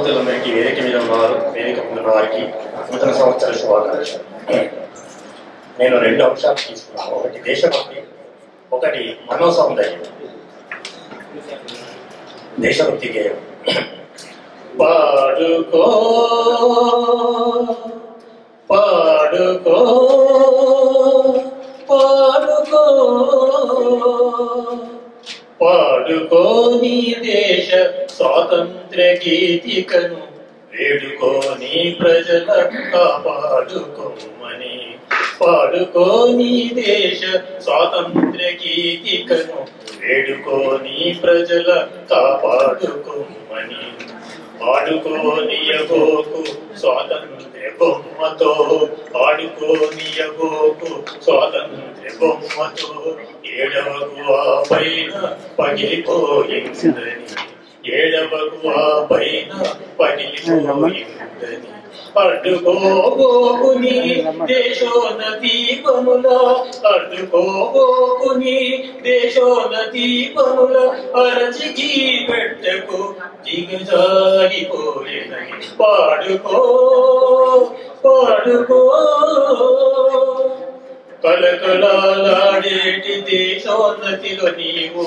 శ్రోతలందరికీ వేదిక మీద ఉన్నవారు, వేదిక మీద ఉన్న వారికి నూతన సంవత్సర శుభాకాంక్షలు. నేను 2 అంశాలు తీసుకున్నాను. ఒకటి దేశభక్తి, ఒకటి మనో సౌందర్యం. దేశభక్తి గేయం. పాడుకో పాడుకో పాడుకో పాడుకో నీ దేశ స్వాతంత్ర్య గీతికను, వేడుకో నీ ప్రజల కాపాడుకోమని. పాడుకో నీ దేశ స్వాతంత్ర్య గీతికను, వేడుకో నీ ప్రజల కాపాడుకోమని. ఆడుకోనియబోకు స్వాతంత్ర్య బొమ్మతో, ఆడుకోనియబోకు స్వాతంత్ర్య బొమ్మతో, ఏడవకు ఆ పైన పగిలిపోయిందని, ఏడవకు ఆ పైన పగిలిపోయిందని. అడ్డుకోబోకుని దేశోన్నతి పనుల, అడ్డుకోబోకుని దేశోన్నతి పనుల, అరచికి పెట్టకు దిగజారిపోయేదని. పాడుకో పాడుకో కలకలాడేటి దేశోన్నతిలో నీవు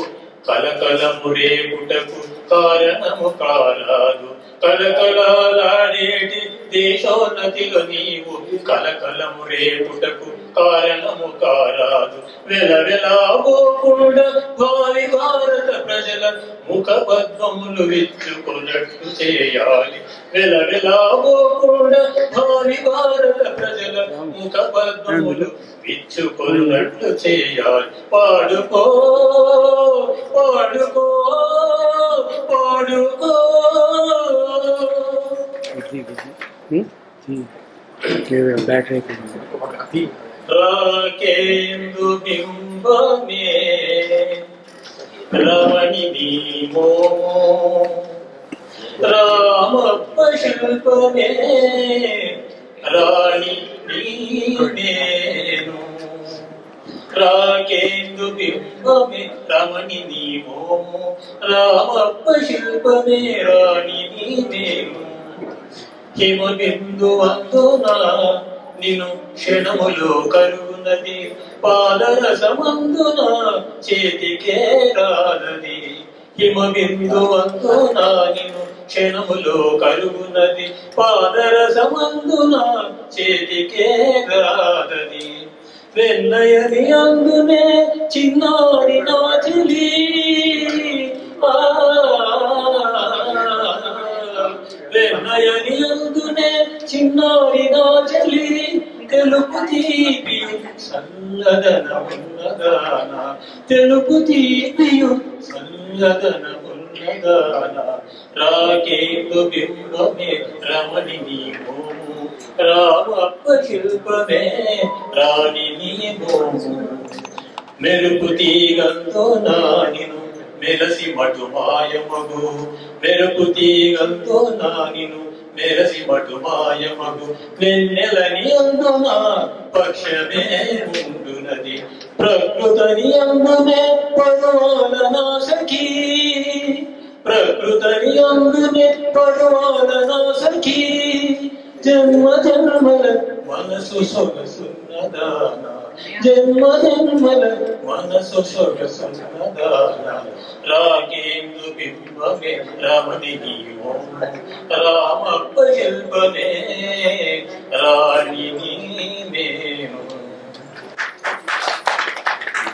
కలకలము రేపుటకు కారణము కారాదు. కలకలాడేటి దేశోన్నతిలో నీవు కలకలము రేపుటకు కారణము కారాదు. వెలవెలాబోకుండా భావి భారత ప్రజల ముఖ పద్మములు విచ్చుకున్నట్టు చేయాలి. వెలవెలాబోకుండా భావి భారత ప్రజల ముఖ పద్మములు విచ్చుకున్నట్లు చేయాలి. పాడుకో పాడుకో పాడుకో. రాకేందు బింబమే రమణి నీమో, రామప్ప శిల్పమే రాణి నీమేను. రాకేందు బింబమే రమణి నీమో, రామప్ప శిల్పమే రాణి నీమేను. హిమ బిందువందున నిన్ను క్షణములో కరుగునది, పాదరసమందున చేతికే రానది. హిమ బిందువందున నిన్ను క్షణములో కరుగునది, పాదరసమందున చేతికే రానది. వెన్నయని అందునే చిన్నారి నా చెలి, వెన్నయని అందునే చిన్నారి నా చెలి, తెలుపు తీపియు సల్లదనమున్నదాన, తెలుపు తీపియు సల్లదనమున్నదాన. రాకేందు బింబమే రమణి నీమో, రామప్ప శిల్పమే రాణి నీమో. మెరుపు తీగంతో నానిను మెరసి మటు మాయమగు, మెరుపు తీగంతో నానిను మెరసి మటు మాయమగు. వెన్నెలని అందున పక్షమే ఉండునది, ప్రకృతని అందునే పడువాల నాసఖీ, ప్రకృతని అందునే పడువాల నాసఖీ. జన్మ జన్మల మనసు సొగసున్నదాన, జన్మ జన్మల మనసు సొగసున్నదాన. రాకేందు బింబమే రమణి నీమో, రామప్ప శిల్పమే